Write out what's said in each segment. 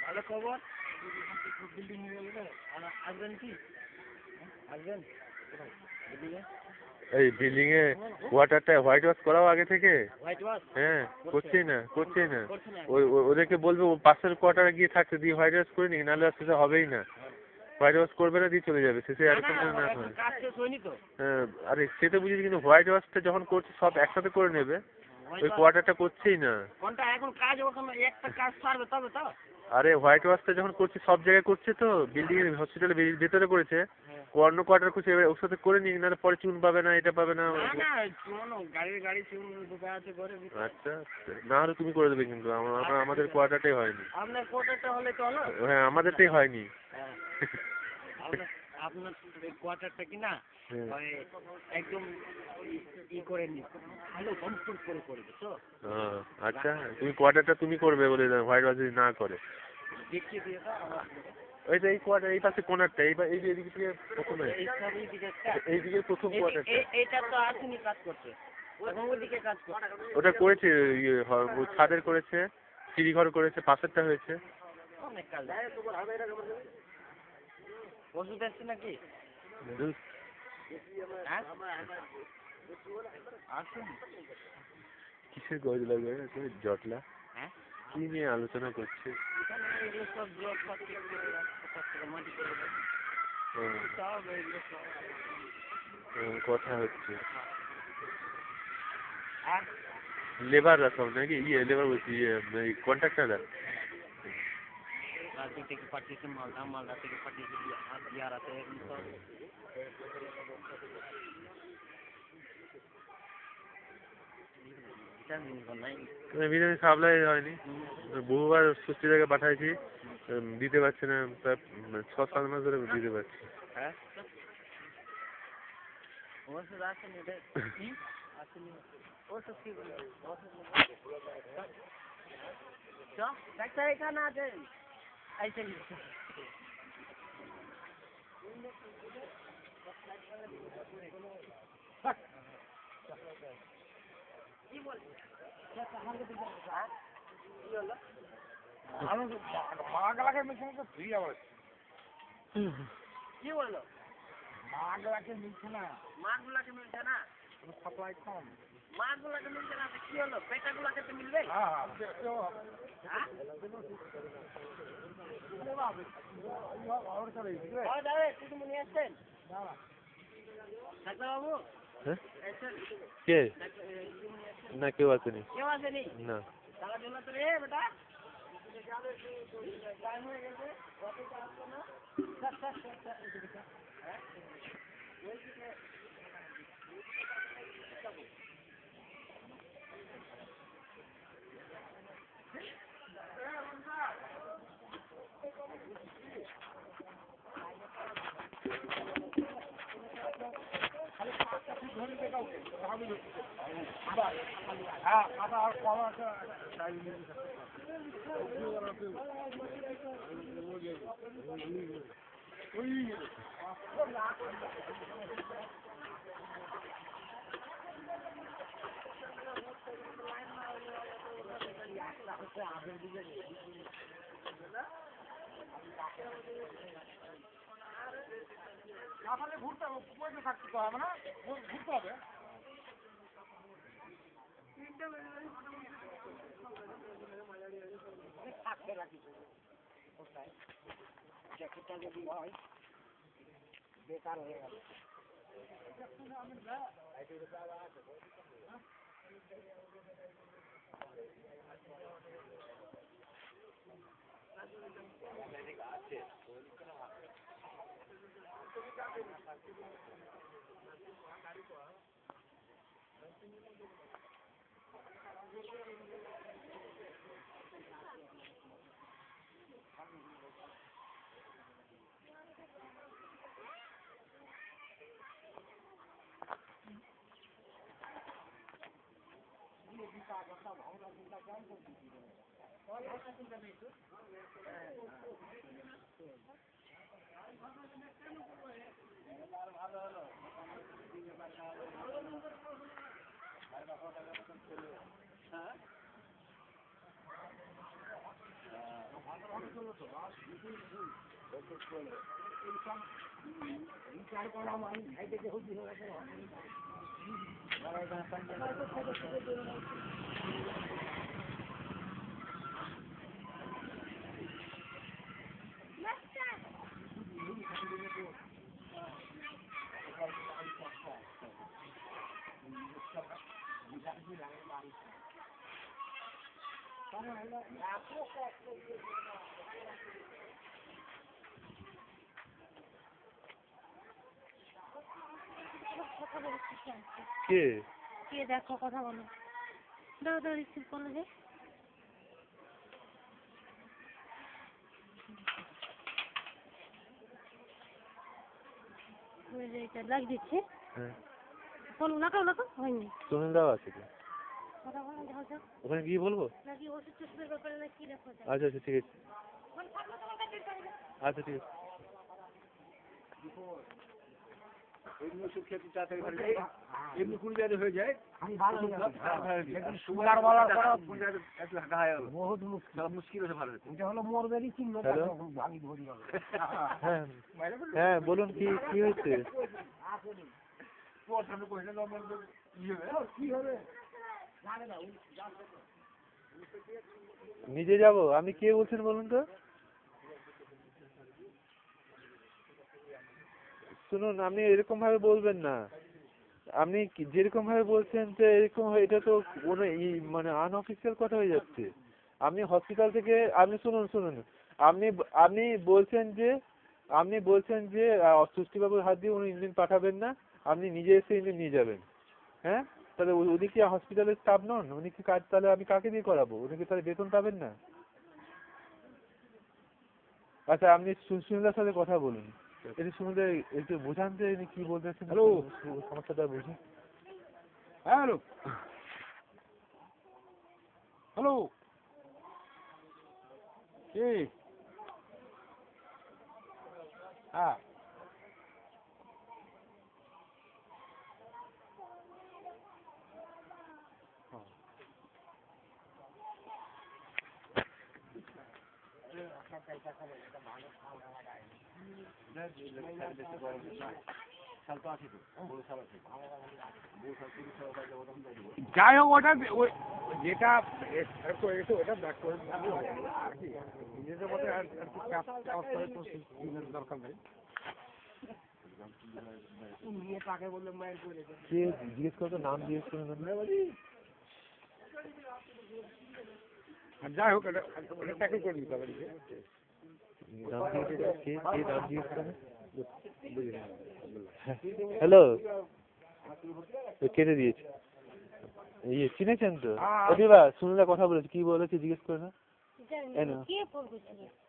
ভালো খবর। বিল্ডিং আসবেন কি? আসবেন এই বিল্ডিং এ ওয়াটারটা হোয়াইট ওয়াশ করাও আগে থেকে? হ্যাঁ, করছেই না। ওদেরকে বলবে ও পাশের কোয়ার্টারে গিয়ে থাকতে, দিয়ে হোয়াইট ওয়াশ করে নি, নাহলে শেষে হবেই না। হোয়াইট ওয়াশ করবে না, দিয়ে চলে যাবে শেষে এরকম না হয়। হ্যাঁ, আরে সেটা বুঝেছি, কিন্তু হোয়াইট ওয়াশটা যখন করছে সব একসাথে করে নেবে, ওই কোয়ার্টারটা করছেই না। আরে হোয়াইট ওয়াশটা যখন করছে সব জায়গায় করছে, তো বিল্ডিং এর হসপিটালের ভিতরে করেছে, অন্য কোয়ার্টার করছে, এবার ওর সাথে করে নিক, নাহলে পরে চুন পাবে না, এটা পাবে না। আচ্ছা, না হলে তুমি করে দেবে, কিন্তু আমাদের কোয়ার্টারটাই হয়নি। হ্যাঁ, আমাদেরটাই হয়নি। আপনার কোয়ার্টারটা কি না একদম আচ্ছা, তুমি কোয়ার্টারটা তুমি করবে বলে হোয়াইট ওয়াশ যদি না করে। ওই যে এই কোয়ার্টার, এই পাশে কোনারটা, এই যে এদিকে থেকে প্রথমে এইদিকে প্রথম কোয়ার্টারটা ওটা করেছে, ছাদের করেছে, সিঁড়িঘর করেছে, পাশেরটা হয়েছে। ওষুধ আসছে নাকি? কিসের গজ লাগবে তুমি জটলা? কি নিয়ে আলোচনা করছে? কথা হচ্ছে লেবাররা সব নাকি? লেবার বলছি, কন্ট্রাক্টাররা থেকে পাঠিয়েছে, মালদা থেকে পাঠিয়েছে, বিহারাতে ভিটামিন সাপ্লাই হয়নি, বহুবার সুস্থ জায়গায় পাঠাইছি, দিতে পারছে না, প্রায় 6-7 মাস ধরে দিতে পারছি। হ্যাঁ, ওষুধ আসেনি, আসেনি ওষুধ কি ডাক্তার এখানে আছেন, আইসেন। কি বলছি মাগলাকে মিলছে না, ফ্রি আবার কি বললো? মাগলাকে মিলছে না, মাগগুলাকে মিলছে না, সাপ্লাই কম, মাগগুলাকে মিলছে না, কি হলো? পেটাগুলাকে তো মিলবে। ডাক্তারবাবু কে? না, কেউ আসেনি। না, বেটা ঘুরতে হবে, পয়সা থাকতে তো হবে না, ঘুরতে হবে। জ্যাকেটটা যদি হয় বেকার হয়ে গেল। আছে কে কে দেখো কথা বলো, দাও দাও রিসিভ করলো যে লাগ দিচ্ছে। ফোন লাগাও লাগাও হয়নি। সোহেল দাও আছে কি? কথা বলো যাও যাও। ওখানে গিয়ে বলবো? নাকি ওষুধ টষুধের ব্যাপারে না কি দেখো? আচ্ছা আচ্ছা ঠিক আছে। আচ্ছা ঠিক আছে। এমনি কুড়ি জায়গায় হয়ে যায় মুশকিল হচ্ছে ভালো। এটা হলো মোরবেরি চিহ্ন। হ্যাঁ বলুন কি কি হয়েছে? নিজে যাব? আপনি কে বলছেন বলুন তো? শুনুন, আপনি এরকম ভাবে বলবেন না। আপনি যেরকম ভাবে বলছেন যে এরকম এটা তো কোনো মানে আনঅফিসিয়াল কথা হয়ে যাচ্ছে। আপনি হসপিটাল থেকে আপনি শুনুন শুনুন আপনি আপনি বলছেন যে সুষ্টিবাবুর হাত দিয়ে উনি ইঞ্জিন পাঠাবেন না, আপনি নিজে এসে ইঞ্জিন নিয়ে যাবেন। হ্যাঁ তাহলে উনি কি হসপিটালের স্টাফ নন? উনি কি কাজ তাহলে আমি কাকে দিয়ে করাবো? উনি কি তাহলে বেতন পাবেন না? আচ্ছা আপনি সুনীলদার সাথে কথা বলুন, একটু সুনীলদা একটু বোঝান যে ইনি কি বলতেছেন। হ্যালো, সমস্যাটা বুঝি। হ্যালো হ্যালো কে? হ্যাঁ যাই হোক ওটা যেটা ওটা ব্যাক করে নিজেদের মধ্যে দরকার নেই। জিজ্ঞেস করতো নাম জিজ্ঞেস করে যাই হোক এটা ট্যাকেল করে দিতে হবে। হ্যালো কেটে দিয়েছে। ইয়ে চিনেছেন তো? দিবা সুনীলদা কথা বলেছে, কি বলেছে জিজ্ঞেস করে না?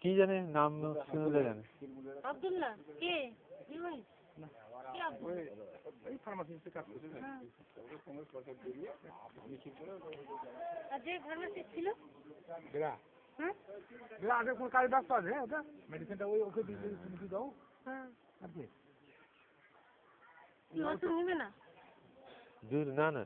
কি জানে নাম সুনীলদা জানে। আব্দুল্লাহ কে? কাজ ব্যস্ত আছে ওটা মেডিসিনটা ওই ওকে দিয়ে দাও। দূর না না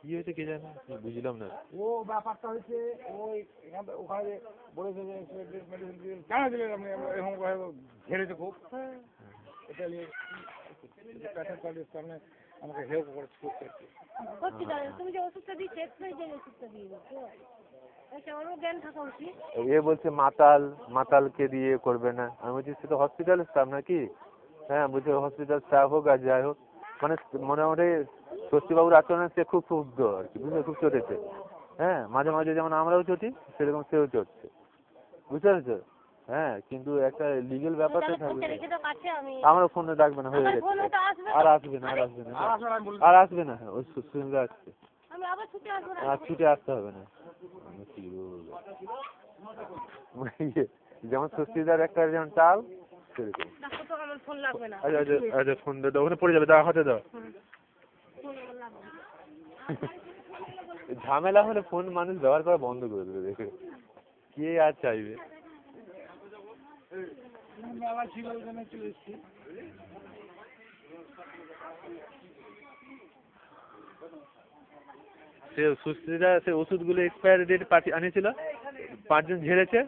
কি হয়েছে কে জানে, বুঝলাম না। ও ব্যাপারটা হচ্ছে ওই ওখানে বলেছে যে মেডিসিন কেন দিলেন আপনি এরকম ঘেরেছে খুব। এটা নিয়ে প্যাশেন্ট পার্টির সামনে আমাকে হেল্প করতে। তুমি যে ওষুধটা দিচ্ছ ওষুধটা দিয়ে জ্ঞান থাকা উচিত। এ বলছে মাতালকে দিয়ে করবে না। আমি বলছি সে তো হসপিটালের স্টাফ নাকি? হ্যাঁ বলছে হসপিটাল স্টাফ হোক আর যাই হোক, মানে মোটামুটি স্বস্তিবাবুর আচরণে সে খুব ক্ষুব্ধ আর কি, বুঝলে, খুব চটেছে। হ্যাঁ মাঝে মাঝে যেমন আমরাও চটি সেরকম সেও চটছে, বুঝতে পেরেছো? হ্যাঁ, কিন্তু একটা লিগেল ব্যাপার তো তাহলে থাকবে। ফোনটা রেখে দাও কাছে, আমি আমার ফোনে ডাকবে না, হয়ে আমার গেছে। ফোন হয়তো আসবে আর তো। আসবে না, আর আসবে না, আর আসলে আমি বলে আর আসবে না। ওই সুন্দর আসছে, আমি আবার ছুটে আসবো না। আর ছুটে আসতে হবে না। আমি কি বলবো? যেমন সুস্থিদার একটা যেমন চাল সেরকম। দেখো তো আমার ফোন লাগবে না। আচ্ছা আচ্ছা আচ্ছা, ফোন দাও, ওখানে পড়ে যাবে, দাও হাতে দাও। ফোন আমার লাগবে না। ঝামেলা হলে ফোন মানুষ ব্যবহার করা বন্ধ করে দেবে, দেখে কে আর চাইবে। মেলা ছিল ওই জন্য চলে এসেছি। সে সুস্থিরা সে ওষুধগুলো এক্সপায়ারি ডেট পাঠিয়ে আনিয়েছিল, 5 জন ঝেড়েছে,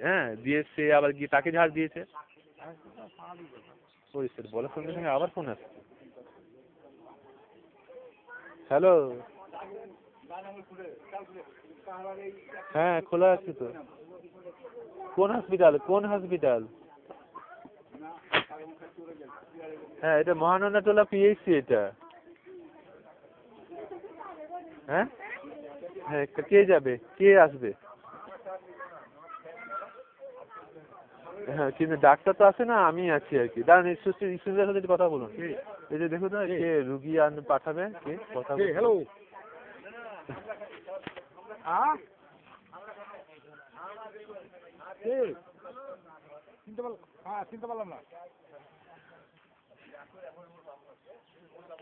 হ্যাঁ, দিয়ে সে আবার গিয়ে তাকে ঝাড় দিয়েছে। ওই স্যার বলার সঙ্গে সঙ্গে আবার ফোন আসছে। হ্যালো, হ্যাঁ খোলা আছে তো। কোন হসপিটাল, কোন হসপিটাল? হ্যাঁ, এটা মহানন্দা টোলা পিএইচসি এটা। হ্যাঁ হ্যাঁ, কে যাবে, কে আসবে? হ্যাঁ, কিন্তু ডাক্তার তো আসে না, আমি আছি আর কি। দাঁড়ান, সুন্দর সাথে একটু কথা বলুন। এই যে দেখুন না, কে রুগী পাঠাবে, কে কথা বলুন। হ্যালো, হ্যাঁ চিনতে পারলাম না।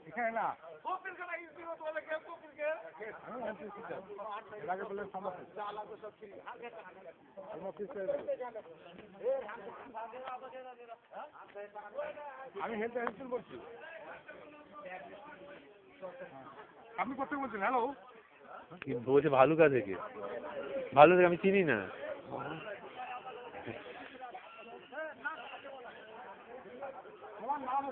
এখানে না এর আগে বললেন আমি হেলথ বলছি। আপনি কোথায় বলছেন? হ্যালো, বলছে ভালুকা থেকে। ভালুকা থেকে আমি চিনি না। আমার নাম